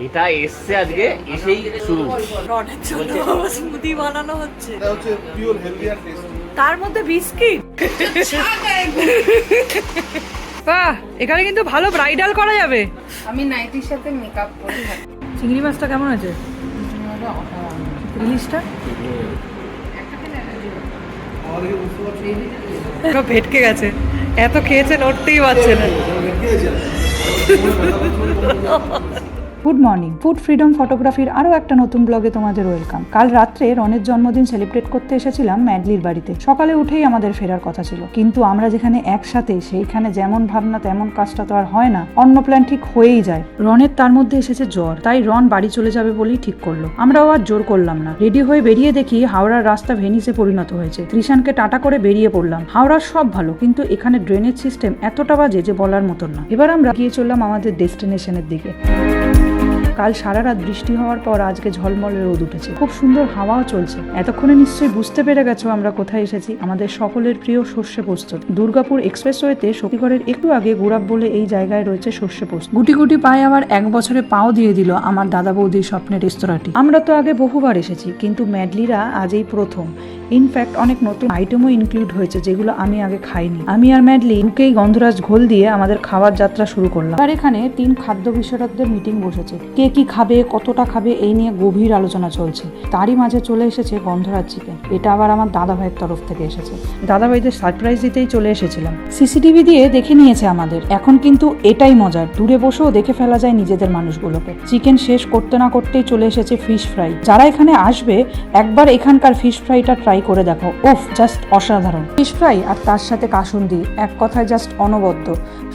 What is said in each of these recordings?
এটা এসছে আজকে এসেই শুরু। রনের জন্য স্মুদি বানানো হচ্ছে, এটা হচ্ছে পিওর হেলদি আর টেস্টি। তার মধ্যে বিস্কিট। বাহ, এখানে কিন্তু ভালো ব্রাইডাল করা যাবে। আমি নাইটির সাথে মেকআপ করি। চিংড়ি মাছটা কেমন আছে? ইলিশটা আমাদেরকে বুঝতে পারছি ভেটকে গেছে, এত খেয়েছে নড়তেই পারছে না। গুড মর্নিং, ফুড ফ্রিডম ফটোগ্রাফির আরও একটা নতুন ব্লগে তোমাদের ওয়েলকাম। কাল রাত্রে রনের জন্মদিন সেলিব্রেট করতে এসেছিলাম ম্যাডলির বাড়িতে। সকালে উঠেই আমাদের ফেরার কথা ছিল, কিন্তু আমরা যেখানে একসাথে সেইখানে যেমন ভাবনা তেমন কাজটা তো আর হয় না, অন্য প্ল্যান ঠিক হয়েই যায়। রনের তার মধ্যে এসেছে জ্বর, তাই রন বাড়ি চলে যাবে বলেই ঠিক করলো। আমরাও আর জোর করলাম না, রেডি হয়ে বেরিয়ে দেখি হাওড়ার রাস্তা ভেনিসে পরিণত হয়েছে। ত্রিশানকে টাটা করে বেরিয়ে পড়লাম। হাওড়ার সব ভালো, কিন্তু এখানে ড্রেনেজ সিস্টেম এতটা বাজে যে বলার মতন না। এবার আমরা গিয়ে চললাম আমাদের ডেস্টিনেশনের দিকে। কাল সারা রাত বৃষ্টি হওয়ার পর আজকে ঝলমলে রোদ উঠেছে, খুব সুন্দর হাওয়াও চলছে। এতক্ষণে নিশ্চয়ই বুঝতে পেরে গেছো আমরা কোথায় এসেছি। আমাদের সকলের প্রিয় সর্ষে পোস্ত। দুর্গাপুর এক্সপ্রেসওয়েতে শক্তিগড়ের একটু আগে গুড়াব বলে এই জায়গায় রয়েছে সর্ষে পোস্ত। গুটি গুটি পায়ে আবার 1 বছরে পাও দিয়ে দিল আমার দাদা বৌদির স্বপ্নের রেস্তোরাঁটি। আমরা তো আগে বহুবার এসেছি, কিন্তু ম্যাডলিরা আজ এই প্রথম। ইনফ্যাক্ট অনেক নতুন আইটেমও ইনক্লুড হয়েছে যেগুলো আমি আগে খাইনি। আমি আর ম্যাডলি মুখেই গন্ধরাজ ঘোল দিয়ে আমাদের খাওয়ার যাত্রা শুরু করলাম। আর এখানে 3 খাদ্য বিশেষজ্ঞদের মিটিং বসেছে। কে কি খাবে, কতটা খাবে, এই নিয়ে গভীর আলোচনা চলছে। তারই মাঝে চলে এসেছে গন্ধরাজ চিকেন। এটা আবার আমার দাদা ভাইয়ের তরফ থেকে এসেছে। দাদা ভাইদের সারপ্রাইজ দিতেই চলে এসেছিলাম। সিসিটিভি দিয়ে দেখে নিয়েছে আমাদের। এখন কিন্তু এটাই মজার, দূরে বসেও দেখে ফেলা যায় নিজেদের মানুষগুলোকে। চিকেন শেষ করতে না করতেই চলে এসেছে ফিশ ফ্রাই। যারা এখানে আসবে একবার এখানকার ফিশ ফ্রাইটা ট্রাই করে দেখো। উফ, জাস্ট অসাধারণ। ফিশ ফ্রাই আর তার সাথে কাসুন্দি, এক কথায় জাস্ট অনবদ্য।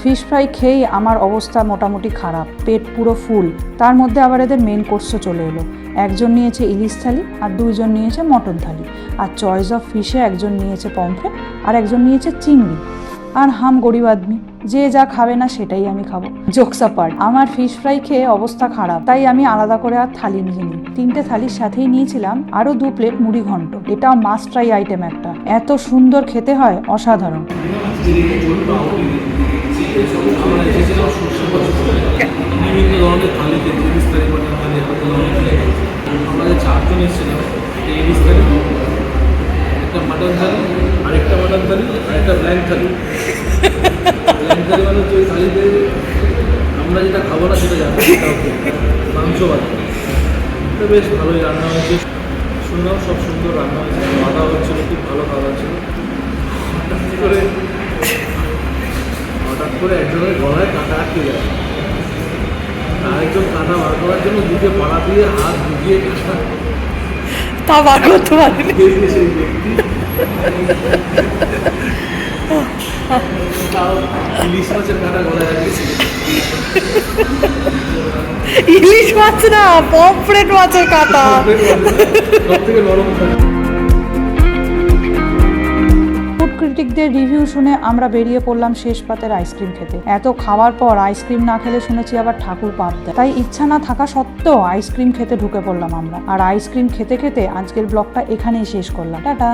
ফিশ ফ্রাই খেয়েই আমার অবস্থা মোটামুটি খারাপ, পেট পুরো ফুল। তার মধ্যে আবার এদের মেন কোর্সও চলে এলো। একজন নিয়েছে ইলিশ থালি আর 2 জন নিয়েছে মটন থালি। আর চয়েস অফ ফিশে একজন নিয়েছে পমফ্রেট আর একজন নিয়েছে চিংড়ি। আর হাম গরিব আদমি, যে যা খাবে না সেটাই আমি খাবো। জোকস অ্যাপার্ট, আমার ফিশ ফ্রাই খেয়ে অবস্থা খারাপ, তাই আমি আলাদা করে আর থালি নিয়ে নিই। 3টে থালির সাথেই নিয়েছিলাম আরো 2 প্লেট মুড়ি ঘন্ট। এটাও মাস্ট ট্রাই আইটেম একটা, এত সুন্দর খেতে হয়, অসাধারণ। বিভিন্ন ধরনের থালিতে ইলিশ থালি, মটন থালি, আমাদের 4 জন এসেছিলাম। ইলিশ থালি, একটা মাটন থালি, আরেকটা মাটন থালি, আরেকটা ব্ল্যাঙ্ক থালি। ব্ল্যাঙ্ক থালি মানে হচ্ছে ওই থালিতে আমরা যেটা খাবো না সেটা যাবে, মাংস বাদ। তো বেশ ভালোই রান্না হয়েছে, শুনলাম সব সুন্দর রান্না হয়েছে, খাওয়া দাওয়া হচ্ছিলো, খুব ভালো খাওয়া ছিল। হঠাৎ করে একজনের গলায় কাঁটা আটকে যায়, আরেকজন কাঁটা বার করার জন্য দুটো পাড়া দিয়ে হাত ঢুকিয়ে কাঁটা তা বার করতে পারেনি। সেই ব্যক্তি তাও ইলিশ মাছের কাঁটা গলায় লাগিয়েছিল। ইলিশ মাছ না, পমফ্রেট মাছের কাঁটা। সব থেকে নরম থাকে। ফুড ক্রিটিকদের রিভিউ শুনে আমরা বেরিয়ে পড়লাম শেষ পাতের আইসক্রিম খেতে। এত খাওয়ার পর আইসক্রিম না খেলে শুনেছি আবার ঠাকুর পাপ দেয়, তাই ইচ্ছা না থাকা সত্ত্বেও আইসক্রিম খেতে ঢুকে পড়লাম আমরা। আর আইসক্রিম খেতে খেতে আজকের ব্লগটা এখানেই শেষ করলাম। টাটা।